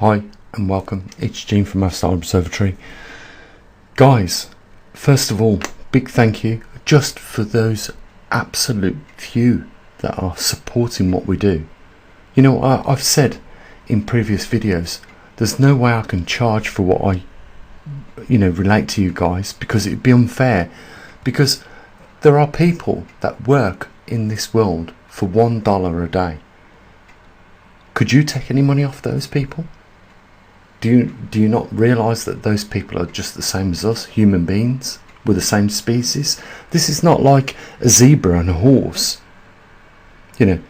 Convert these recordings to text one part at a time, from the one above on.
Hi and welcome, it's Gene from maverickstar Observatory. Guys, first of all, big thank you just for those absolute few that are supporting what we do. You know, I've said in previous videos, there's no way I can charge for what I, relate to you guys, because it'd be unfair, because there are people that work in this world for $1 a day. Could you take any money off those people? Do you not realise that those people are just the same as us, human beings? We're the same species. This is not like a zebra and a horse. They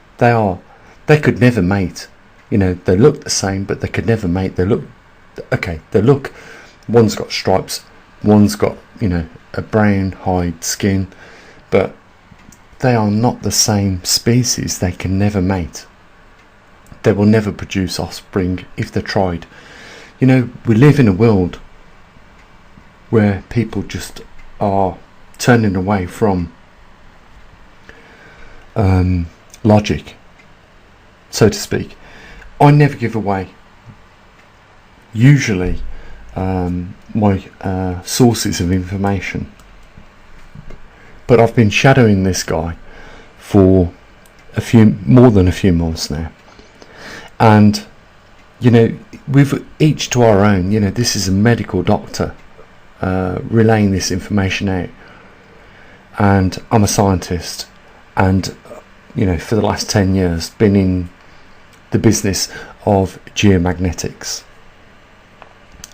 could never mate. They look the same, but they could never mate. One's got stripes, one's got, a brown hide skin, but they are not the same species. They can never mate. They will never produce offspring if they tried. We live in a world where people just are turning away from logic, so to speak. I never give away usually my sources of information, but I've been shadowing this guy for more than a few months now, and we've each to our own. This is a medical doctor relaying this information out, and I'm a scientist, and for the last 10 years been in the business of geomagnetics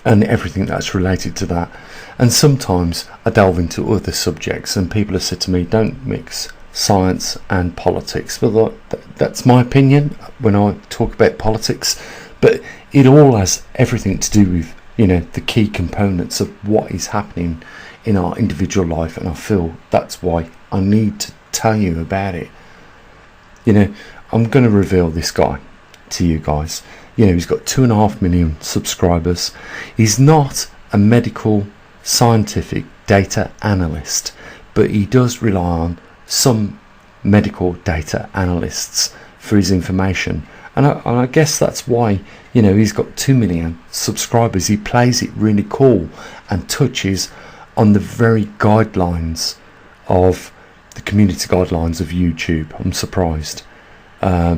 and everything that's related to that. And sometimes I delve into other subjects, and people have said to me, don't mix science and politics. Well, that's my opinion when I talk about politics, but it all has everything to do with the key components of what is happening in our individual life, and I feel that's why I need to tell you about it. I'm going to reveal this guy to you guys. He's got 2.5 million subscribers. He's not a medical scientific data analyst, but he does rely on some medical data analysts for his information, and I guess that's why he's got 2 million subscribers. He plays it really cool and touches on the very guidelines of the community guidelines of YouTube. I'm surprised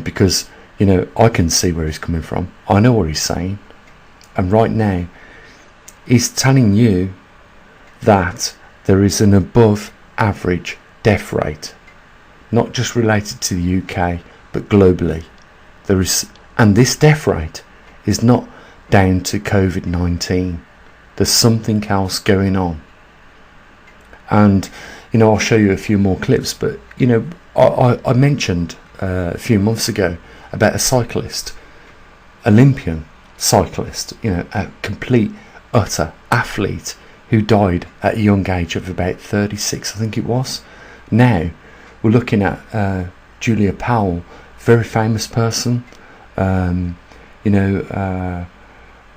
because I can see where he's coming from. I know what he's saying, and right now he's telling you that there is an above average death rate, not just related to the UK but globally. And this death rate is not down to COVID-19. There's something else going on, and I'll show you a few more clips. But I mentioned a few months ago about a cyclist, Olympian cyclist, a complete utter athlete who died at a young age of about 36, I think it was. Now we're looking at Julia Powell, very famous person,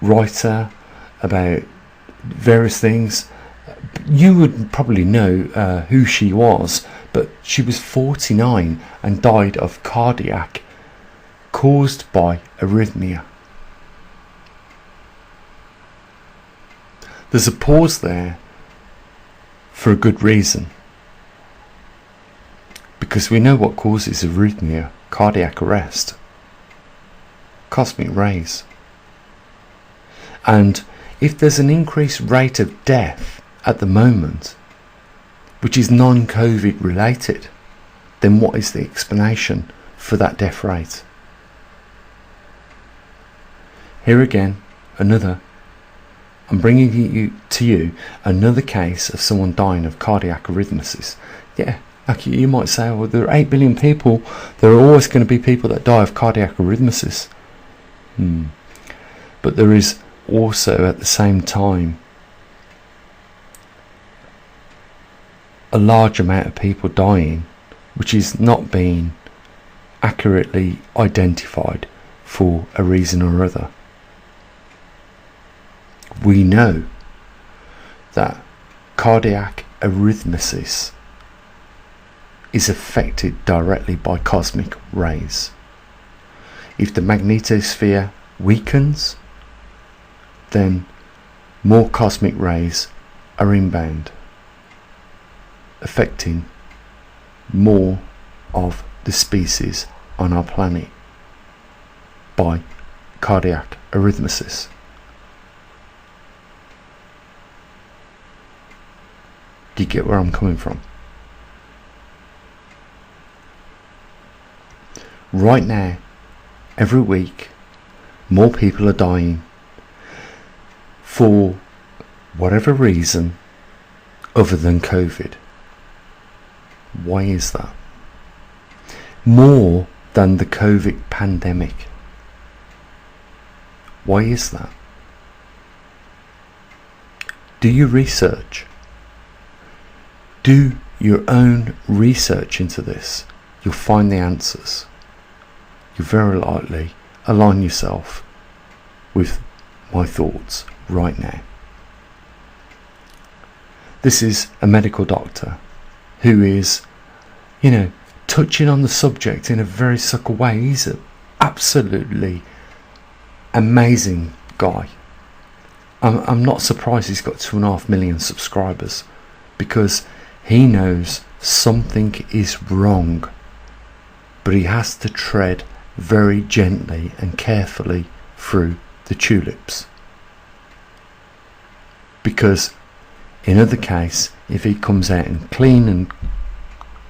writer about various things. You would probably know who she was, but she was 49 and died of cardiac caused by arrhythmia. There's a pause there for a good reason, because we know what causes arrhythmia: cardiac arrest, cosmic rays. And if there's an increased rate of death at the moment which is non-COVID related, then what is the explanation for that death rate? Here again, I'm bringing to you another case of someone dying of cardiac arrhythmias. Yeah, you might say, well, there are 8 billion people, there are always going to be people that die of cardiac arrhythmias. But there is also at the same time a large amount of people dying which is not being accurately identified for a reason or other. We know that cardiac arrhythmias is affected directly by cosmic rays. If the magnetosphere weakens then more cosmic rays are inbound, affecting more of the species on our planet by cardiac arrhythmia. Do you get where I'm coming from? Right now, every week, more people are dying for whatever reason other than COVID. Why is that? More than the COVID pandemic. Why is that? Do your research. Do your own research into this. You'll find the answers. You very likely align yourself with my thoughts right now. This is a medical doctor who is, touching on the subject in a very subtle way. He's an absolutely amazing guy. I'm not surprised he's got 2.5 million subscribers, because he knows something is wrong, but he has to tread very gently and carefully through the tulips. Because in other case, if he comes out and clean and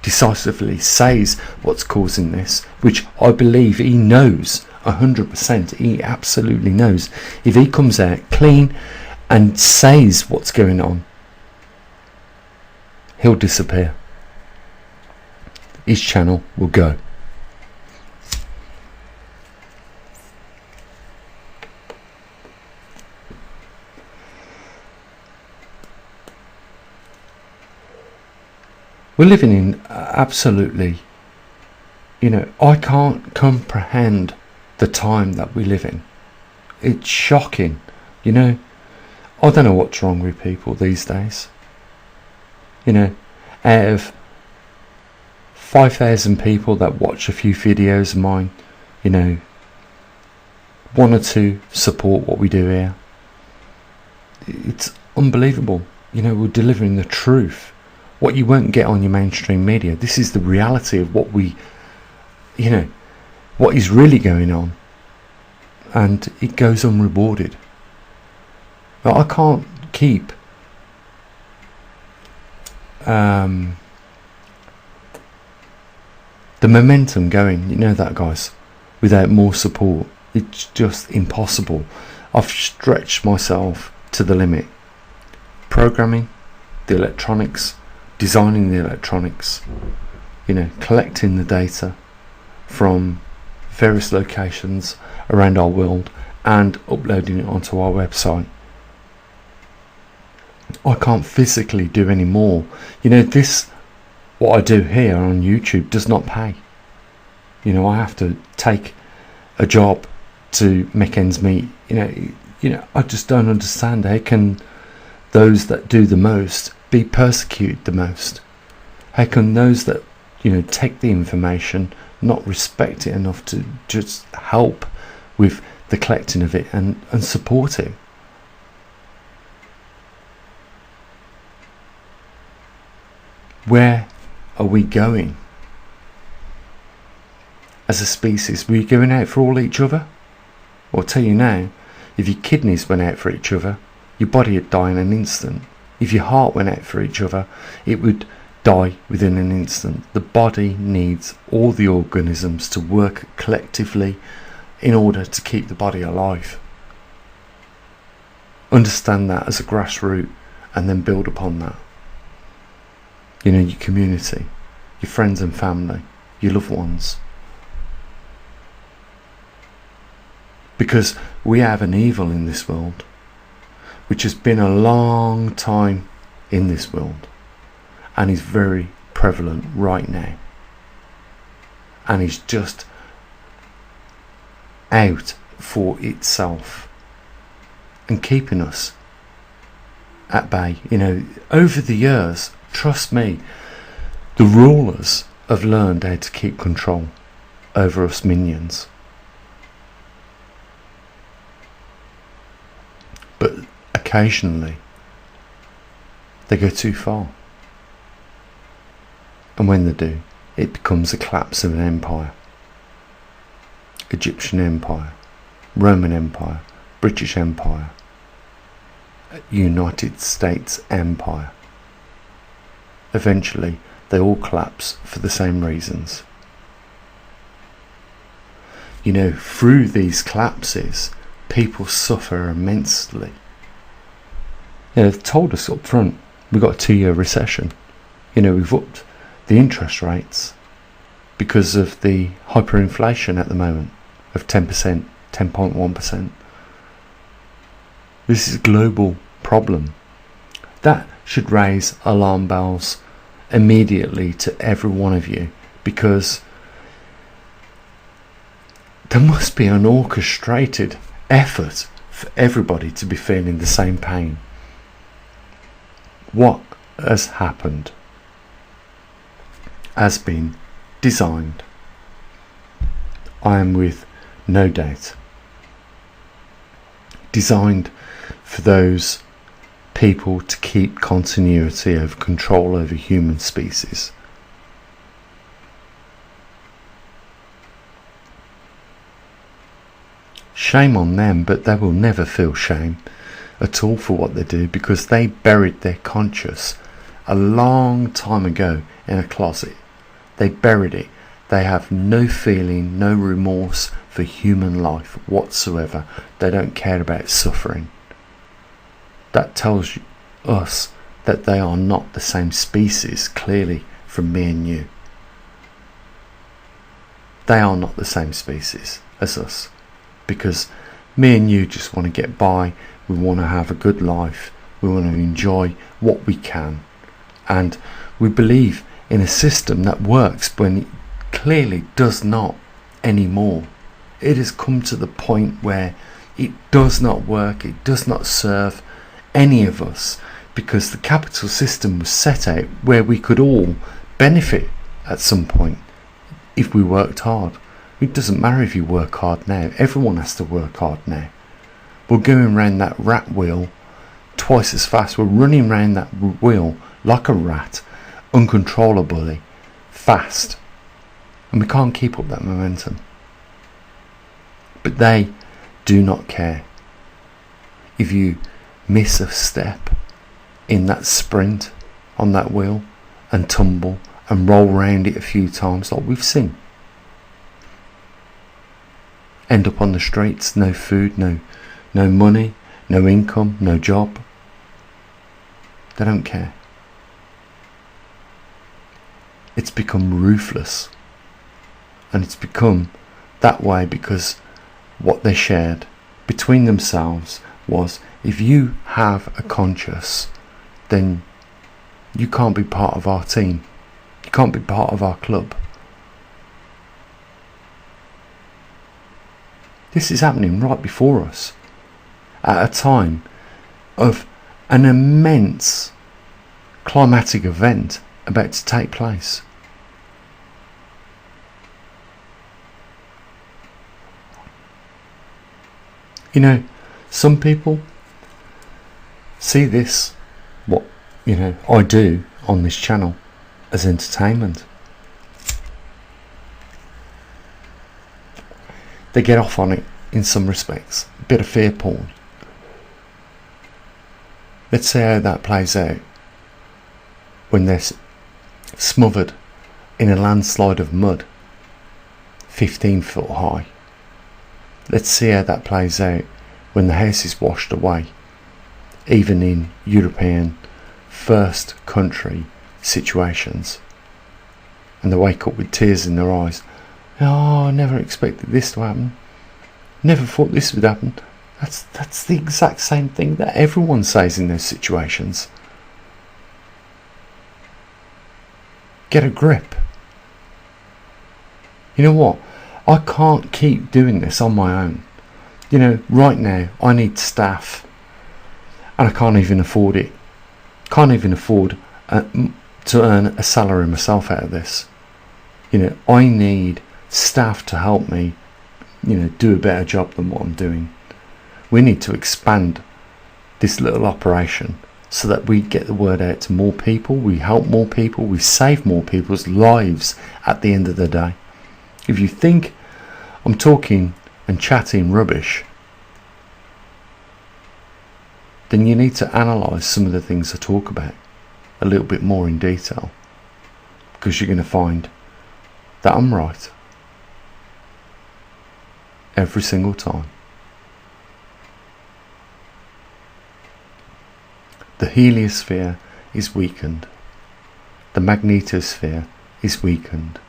decisively says what's causing this, which I believe he knows 100%, he absolutely knows, if he comes out clean and says what's going on, he'll disappear. His channel will go. We're living in absolutely, I can't comprehend the time that we live in. It's shocking, I don't know what's wrong with people these days. Out of 5,000 people that watch a few videos of mine, 1 or 2 support what we do here. It's unbelievable. We're delivering the truth. What you won't get on your mainstream media. This is the reality of what we, what is really going on. And it goes unrewarded. But I can't keep the momentum going, that, guys, without more support. It's just impossible. I've stretched myself to the limit. Programming, the electronics, designing the electronics, collecting the data from various locations around our world and uploading it onto our website. I can't physically do any more. What I do here on YouTube does not pay. I have to take a job to make ends meet. I just don't understand. How can those that do the most be persecuted the most? How can those that take the information not respect it enough to just help with the collecting of it and support it? Where are we going as a species? We're going out for all each other? I'll tell you now, if your kidneys went out for each other, your body would die in an instant. If your heart went out for each other, it would die within an instant. The body needs all the organisms to work collectively in order to keep the body alive. Understand that as a grassroots and then build upon that. Your community, your friends and family, your loved ones. Because we have an evil in this world, which has been a long time in this world and is very prevalent right now, and is just out for itself and keeping us at bay. Over the years, trust me, the rulers have learned how to keep control over us minions. but occasionally they go too far. And when they do, it becomes a collapse of an empire. Egyptian Empire, Roman Empire, British Empire, United States Empire. Eventually, they all collapse for the same reasons. You know, through these collapses, people suffer immensely. You know, they've told us up front, we've got a 2-year recession. You know, we've upped the interest rates because of the hyperinflation at the moment of 10%, 10.1%. This is a global problem. That should raise alarm bells immediately to every one of you, because there must be an orchestrated effort for everybody to be feeling the same pain. What has happened has been designed, I am with no doubt, designed for those people to keep continuity of control over human species. Shame on them, but they will never feel shame at all for what they do, because they buried their conscience a long time ago in a closet. They buried it. They have no feeling, no remorse for human life whatsoever. They don't care about suffering. That tells us that they are not the same species, clearly, from me and you. They are not the same species as us, because me and you just want to get by. We want to have a good life. We want to enjoy what we can. And we believe in a system that works when it clearly does not anymore. It has come to the point where it does not work. It does not serve any of us, because the capital system was set out where we could all benefit at some point if we worked hard. It doesn't matter if you work hard now. Everyone has to work hard now. We're going round that rat wheel twice as fast. We're running round that wheel like a rat, uncontrollably fast, and we can't keep up that momentum. But they do not care. If you miss a step in that sprint on that wheel and tumble and roll round it a few times, like we've seen, end up on the streets, no food, no money, no income, no job. They don't care. It's become ruthless, and it's become that way because what they shared between themselves was, if you have a conscience, then you can't be part of our team. You can't be part of our club. This is happening right before us at a time of an immense climatic event about to take place. You know, some people see this, what I do on this channel, as entertainment. They get off on it in some respects, a bit of fear porn. Let's see how that plays out when they're smothered in a landslide of mud 15 foot high. Let's see how that plays out when the house is washed away, even in European first country situations, and they wake up with tears in their eyes. Oh, I never expected this to happen. Never thought this would happen. That's the exact same thing that everyone says in those situations. Get a grip. You know what? I can't keep doing this on my own. Right now I need staff, and I can't even afford it. Can't even afford to earn a salary myself out of this. I need staff to help me, do a better job than what I'm doing. We need to expand this little operation so that we get the word out to more people, we help more people, we save more people's lives at the end of the day. If you think I'm talking and chatting rubbish, then you need to analyse some of the things I talk about a little bit more in detail, because you're going to find that I'm right every single time. The heliosphere is weakened. The magnetosphere is weakened.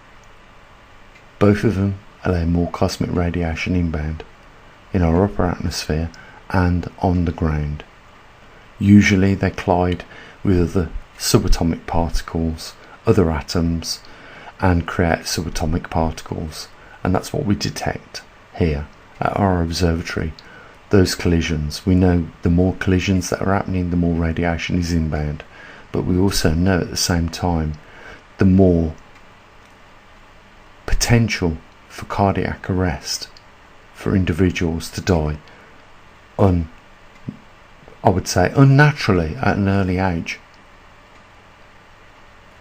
Both of them allow more cosmic radiation inbound in our upper atmosphere and on the ground. Usually they collide with other subatomic particles, other atoms, and create subatomic particles. And that's what we detect here at our observatory. Those collisions, we know the more collisions that are happening, the more radiation is inbound, but we also know at the same time the more potential for cardiac arrest, for individuals to die I would say unnaturally at an early age.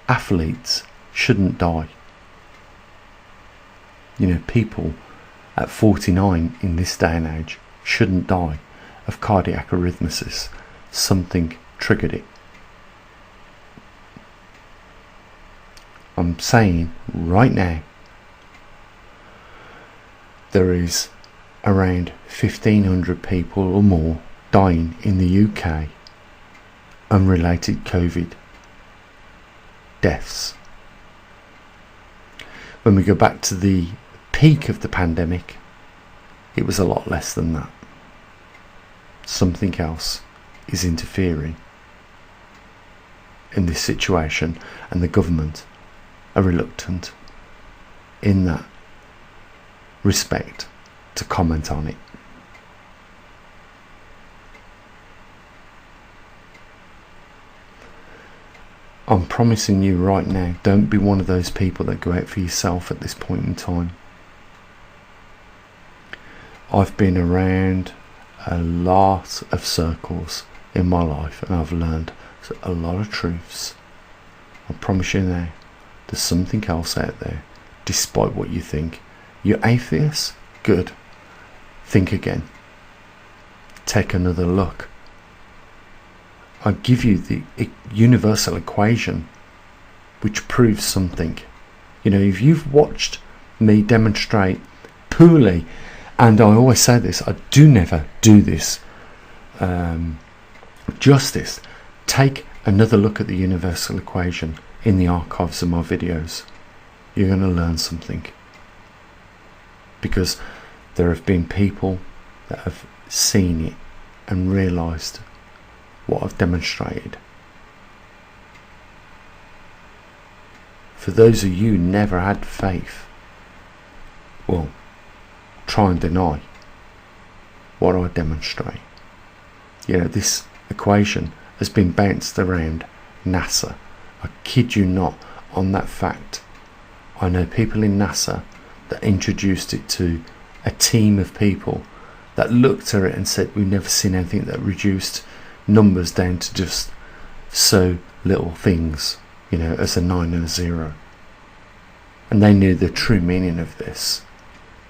Athletes shouldn't die. People at 49 in this day and age shouldn't die of cardiac arrhythmias. Something triggered it. I'm saying right now there is around 1,500 people or more dying in the UK, unrelated COVID deaths. When we go back to the peak of the pandemic, it was a lot less than that. Something else is interfering in this situation, and the government are reluctant in that respect to comment on it. I'm promising you right now, don't be one of those people that go out for yourself at this point in time. I've been around a lot of circles in my life, and I've learned a lot of truths. I promise you now, there's something else out there, despite what you think. You're atheist? Good. Think again. Take another look. I give you the universal equation which proves something. If you've watched me demonstrate poorly, and I always say this, I do never do this justice, take another look at the universal equation in the archives of my videos. You're going to learn something, because there have been people that have seen it and realised what I've demonstrated. For those of you who never had faith, well, try and deny what I demonstrate. This equation has been bounced around NASA. I kid you not on that fact. I know people in NASA that introduced it to a team of people that looked at it and said, we've never seen anything that reduced numbers down to just so little things, as a 9 and a 0. And they knew the true meaning of this,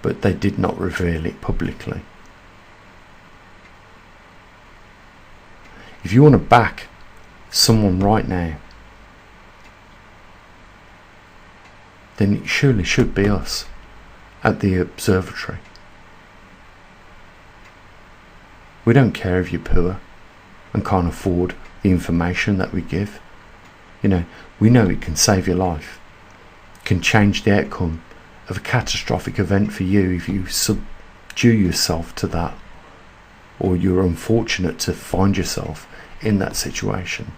but they did not reveal it publicly. If you want to back someone right now, then it surely should be us at the observatory. We don't care if you're poor and can't afford the information that we give. We know it can save your life, can change the outcome of a catastrophic event for you if you subdue yourself to that, or you're unfortunate to find yourself in that situation.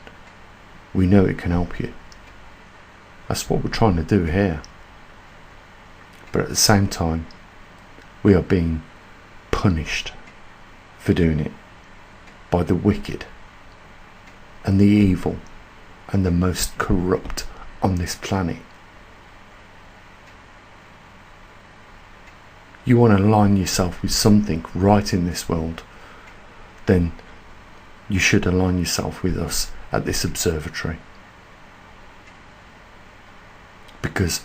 We know it can help you. That's what we're trying to do here. But at the same time, we are being punished for doing it by the wicked and the evil and the most corrupt on this planet. You want to align yourself with something right in this world, then you should align yourself with us at this observatory, because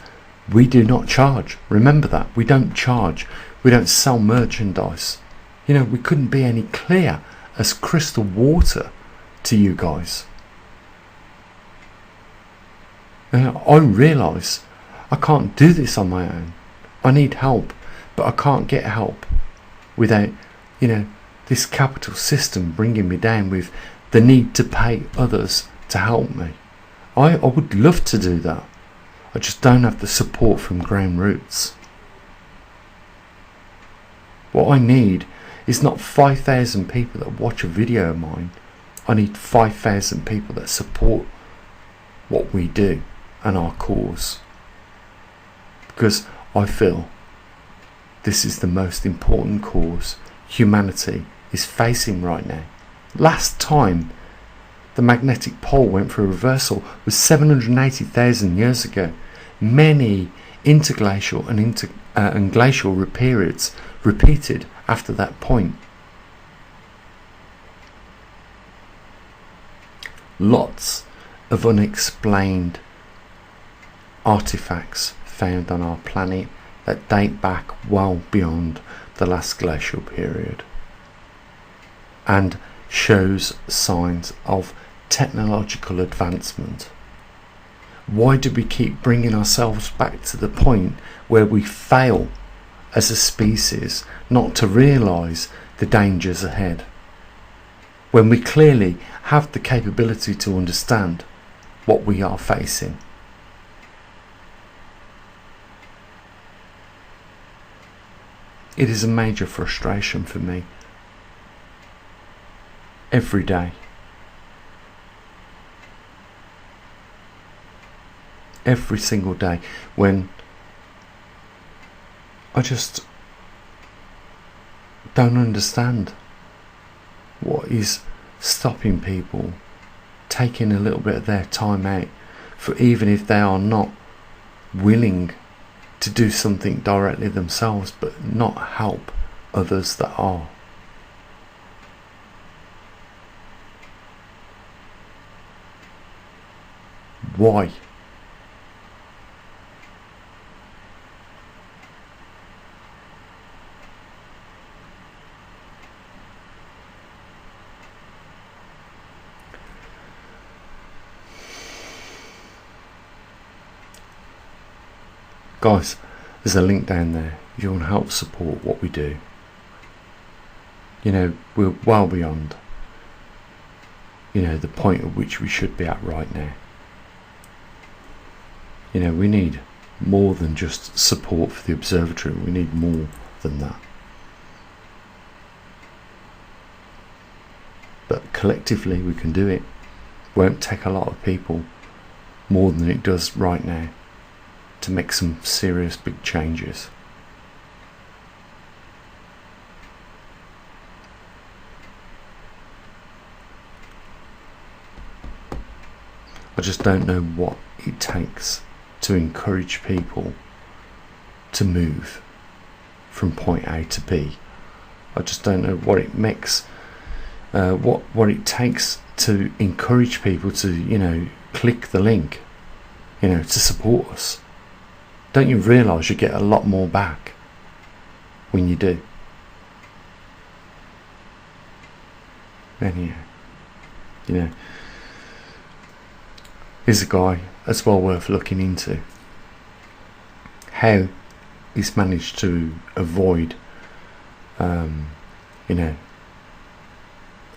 we do not charge. Remember that. We don't charge. We don't sell merchandise. We couldn't be any clear as crystal water to you guys. I realise I can't do this on my own. I need help, but I can't get help without, this capital system bringing me down with the need to pay others to help me. I would love to do that. I just don't have the support from ground roots. What I need is not 5,000 people that watch a video of mine. I need 5,000 people that support what we do and our cause. Because I feel this is the most important cause humanity is facing right now. Last time the magnetic pole went for a reversal was 780,000 years ago. Many interglacial and glacial periods repeated after that point. Lots of unexplained artifacts found on our planet that date back well beyond the last glacial period, and shows signs of technological advancement. Why do we keep bringing ourselves back to the point where we fail as a species not to realise the dangers ahead, when we clearly have the capability to understand what we are facing? It is a major frustration for me every day. Every single day, when I just don't understand what is stopping people taking a little bit of their time out, for even if they are not willing to do something directly themselves, but not help others that are. Why? Guys, there's a link down there if you want to help support what we do. We're well beyond the point at which we should be at right now. We need more than just support for the observatory. We need more than that. But collectively we can do it. Won't take a lot of people, more than it does right now, to make some serious big changes. I just don't know what it takes to encourage people to move from point A to B. I just don't know what it makes, what it takes to encourage people to, click the link, to support us. Don't you realise you get a lot more back when you do? Anyhow, here's a guy that's well worth looking into. How he's managed to avoid, a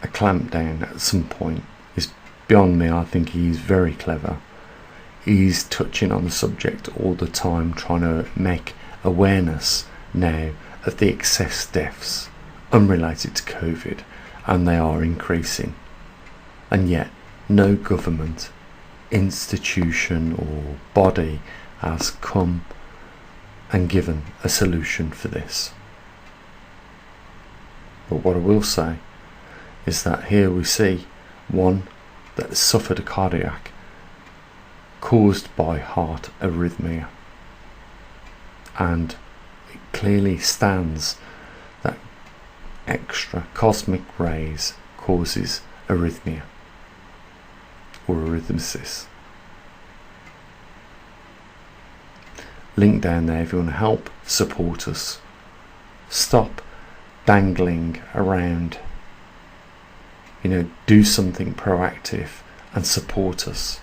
clampdown at some point is beyond me. I think he's very clever. He's touching on the subject all the time, trying to make awareness now of the excess deaths unrelated to COVID, and they are increasing. And yet no government, institution or body has come and given a solution for this. But what I will say is that here we see one that suffered a cardiac caused by heart arrhythmia, and it clearly stands that extra cosmic rays causes arrhythmia or arrhythmsis. Link down there if you want to help support us. Stop dangling around. Do something proactive and support us.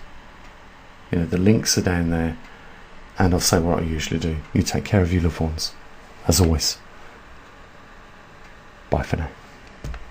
The links are down there, and I'll say what I usually do. You take care of your loved ones, as always. Bye for now.